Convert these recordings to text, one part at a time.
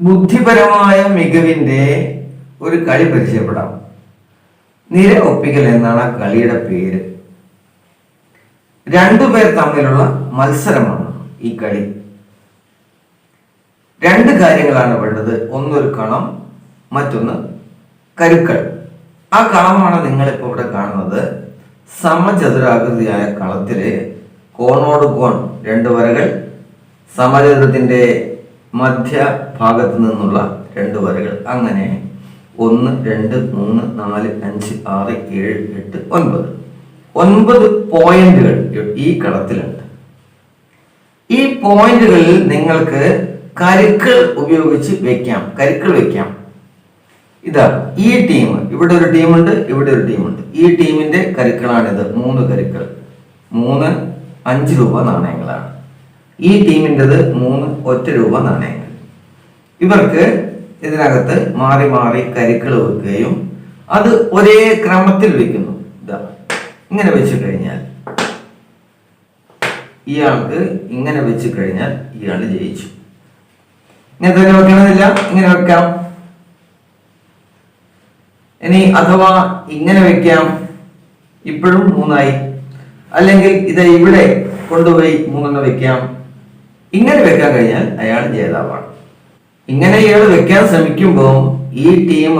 ബുദ്ധിപരമായ മികവിന്റെ ഒരു കളി പരിചയപ്പെടാം. നിര ഒപ്പിക്കൽ എന്നാണ് ആ കളിയുടെ പേര്. രണ്ടുപേർ തമ്മിലുള്ള മത്സരമാണ് ഈ കളി. രണ്ട് കാര്യങ്ങളാണ് വേണ്ടത്. ഒന്നൊരു കളം, മറ്റൊന്ന് കരുക്കൾ. ആ കളമാണ് നിങ്ങളിപ്പോൾ ഇവിടെ കാണുന്നത്. സമചതുരാകൃതിയായ കളത്തില് കോണോട് കോൺ രണ്ട് വരകൾ, സമചതുരത്തിന്റെ മധ്യഭാഗത്ത് നിന്നുള്ള രണ്ട് വരകൾ, അങ്ങനെ 1 2 3 4 5 6 7 8 9 പോയിന്റുകൾ ഈ കളത്തിലുണ്ട്. ഈ പോയിന്റുകളിൽ നിങ്ങൾക്ക് കരുക്കൾ ഉപയോഗിച്ച് വെക്കാം. ഇതാ ഈ ടീം, ഇവിടെ ഒരു ടീമുണ്ട്, ഇവിടെ ഒരു ടീമുണ്ട്. ഈ ടീമിന്റെ കരുക്കളാണിത്. 3 കരുക്കൾ, 3 5 രൂപ നാണയങ്ങളാണ്. ഈ ടീമിൻ്റെത് 3 ഒറ്റ രൂപ നാണയങ്ങൾ. ഇവർക്ക് ഇതിനകത്ത് മാറി മാറി കരുക്കൾ വെക്കുകയും അത് ഒരേ ക്രമത്തിൽ വെക്കുന്നു. ഇതാ ഇങ്ങനെ വെച്ച് കഴിഞ്ഞാൽ ഇയാൾക്ക് ഇങ്ങനെ വെച്ച് കഴിഞ്ഞാൽ ഇയാൾ ജയിച്ചു. ഇങ്ങനെ തന്നെ വെക്കണമെന്നില്ല, ഇങ്ങനെ വെക്കാം. ഇനി അഥവാ ഇങ്ങനെ വെക്കാം, ഇപ്പോഴും 3ആയി. അല്ലെങ്കിൽ ഇത് ഇവിടെ കൊണ്ടുപോയി 3 വെക്കാം. ഇങ്ങനെ വെക്കാൻ കഴിഞ്ഞാൽ അയാൾ ജേതാവാണ്. ഇങ്ങനെ ഇയാൾ വെക്കാൻ ശ്രമിക്കുമ്പോൾ ഈ ടീം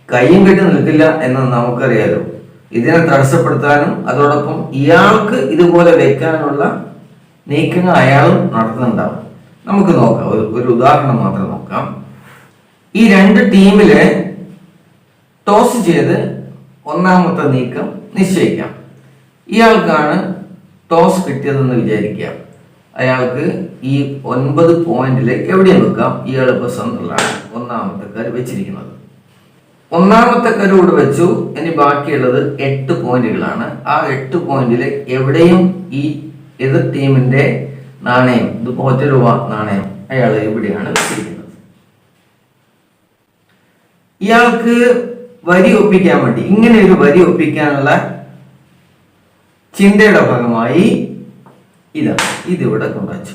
കയ്യും കെട്ടി നിൽക്കില്ല എന്ന് നമുക്കറിയാലോ. ഇതിനെ തടസ്സപ്പെടുത്താനും അതോടൊപ്പം ഇയാൾക്ക് ഇതുപോലെ വെക്കാനുള്ള നീക്കങ്ങൾ അയാളും നടത്തുന്നുണ്ടാവും. നമുക്ക് നോക്കാം, ഒരു ഉദാഹരണം മാത്രം നോക്കാം. ഈ രണ്ട് ടീമില് ടോസ് ചെയ്ത് ഒന്നാമത്തെ നീക്കം നിശ്ചയിക്കാം. ഇയാൾക്കാണ് ടോസ് കിട്ടിയതെന്ന് വിചാരിക്കാം. അയാൾക്ക് ഈ 9 പോയിന്റില് എവിടെ വെക്കാം? ഇയാൾ ഇപ്പോൾ സെൻട്രലാണ് ഒന്നാമത്തെ കരു വെച്ചിരിക്കുന്നത്. ഒന്നാമത്തെ കരു ഇവിടെ വെച്ചു. ഇനി ബാക്കിയുള്ളത് 8 പോയിന്റുകളാണ്. ആ 8 പോയിന്റില് എവിടെയും ഈ എതിർ ടീമിന്റെ നാണയം, ഇത് 1 രൂപ നാണയം, അയാൾ എവിടെയാണ് വെച്ചിരിക്കുന്നത്. ഇയാൾക്ക് വരി ഒപ്പിക്കാൻ വേണ്ടി, ഇങ്ങനെ ഒരു വരി ഒപ്പിക്കാനുള്ള ചിന്തയുടെ ഭാഗമായി ഇതിവിടെ കൊണ്ടുവച്ചു.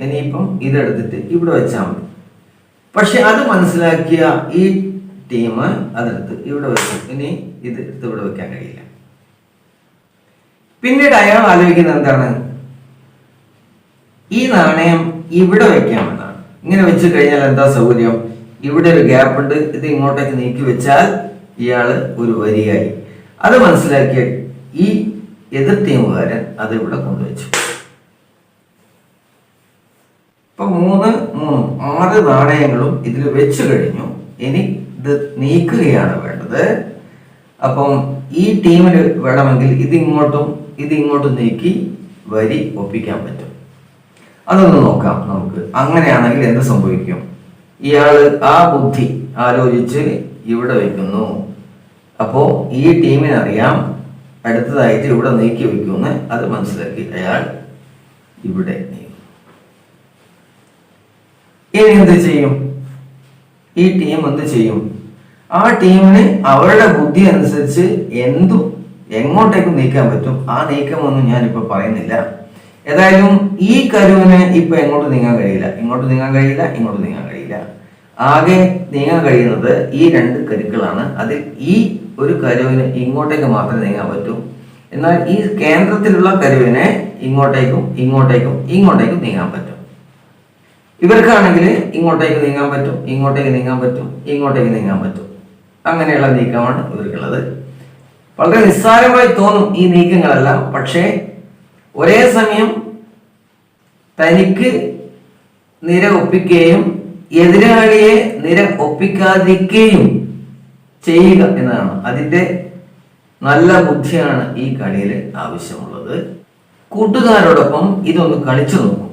ഇനിയിപ്പം ഇതെടുത്തിട്ട് ഇവിടെ വെച്ചാൽ മതി. പക്ഷെ അത് മനസ്സിലാക്കിയ ഈ ടീം അതെടുത്ത് ഇവിടെ വെച്ചു. ഇനി ഇത് എടുത്ത് ഇവിടെ വെക്കാൻ കഴിയില്ല. പിന്നീട് അയാൾ ആലോചിക്കുന്നത് എന്താണ്? ഈ നാണയം ഇവിടെ വെക്കാമെന്നാണ്. ഇങ്ങനെ വെച്ച് കഴിഞ്ഞാൽ എന്താ സൗകര്യം? ഇവിടെ ഒരു ഗ്യാപ്പ് ഉണ്ട്. ഇത് ഇങ്ങോട്ടേക്ക് നീക്കി വെച്ചാൽ ഇയാള് ഒരു വരിയായി. അത് മനസ്സിലാക്കിയ ഈ എതിർ ടീമുകാരൻ അത് ഇവിടെ കൊണ്ടുവച്ചു. ഇപ്പൊ 3 3 6 നാണയങ്ങളും ഇതിൽ വെച്ചു കഴിഞ്ഞു. ഇനി ഇത് നീക്കുകയാണ് വേണ്ടത്. അപ്പം ഈ ടീമിന് വേണമെങ്കിൽ ഇതിങ്ങോട്ടും നീക്കി വരി ഒപ്പിക്കാൻ പറ്റും. അതൊന്ന് നോക്കാം നമുക്ക്. അങ്ങനെയാണെങ്കിൽ എന്ത് സംഭവിക്കും? ഇയാള് ആ ബുദ്ധി ആലോചിച്ച് ഇവിടെ വെക്കുന്നു. അപ്പോ ഈ ടീമിനറിയാം അടുത്തതായിട്ട് ഇവിടെ നീക്കി വെക്കുമെന്ന്. അത് മനസ്സിലാക്കി അയാൾ ഇവിടെ നീക്കും. ഇനി എന്ത് ചെയ്യും? ഈ ടീം എന്ത് ചെയ്യും? ആ ടീമിന് അവരുടെ ബുദ്ധി അനുസരിച്ച് എങ്ങോട്ടേക്കും നീക്കാൻ പറ്റും. ആ നീക്കമൊന്നും ഞാനിപ്പോ പറയുന്നില്ല. ഏതായാലും ഈ കരുവിന് ഇപ്പൊ എങ്ങോട്ട് നീങ്ങാൻ കഴിയില്ല, ഇങ്ങോട്ട് നീങ്ങാൻ കഴിയില്ല, ഇങ്ങോട്ട് നീങ്ങാൻ കഴിയില്ല. ആകെ നീങ്ങാൻ കഴിയുന്നത് ഈ 2 കരുക്കളാണ്. അതിൽ ഈ ഒരു കരുവിന് ഇങ്ങോട്ടേക്ക് മാത്രമേ നീങ്ങാൻ പറ്റൂ. എന്നാൽ ഈ കേന്ദ്രത്തിലുള്ള കരുവിനെ ഇങ്ങോട്ടേക്കും നീങ്ങാൻ പറ്റും. ഇവർക്കാണെങ്കിൽ ഇങ്ങോട്ടേക്ക് നീങ്ങാൻ പറ്റും, ഇങ്ങോട്ടേക്ക് നീങ്ങാൻ പറ്റും. അങ്ങനെയുള്ള നീക്കമാണ് ഇവർക്കുള്ളത്. വളരെ നിസ്സാരമായി തോന്നും ഈ നീക്കങ്ങളെല്ലാം. പക്ഷേ ഒരേ സമയം തനിക്ക് നിര ഒപ്പിക്കുകയും എതിരാളിയെ നിര ഒപ്പിക്കാതിരിക്കുകയും ചെയ്യുക എന്നതാണ്. അതിന്റെ നല്ല ബുദ്ധിയാണ് ഈ കളിയിൽ ആവശ്യമുള്ളത്. കൂട്ടുകാരോടൊപ്പം ഇതൊന്ന് കളിച്ചു നോക്കൂ.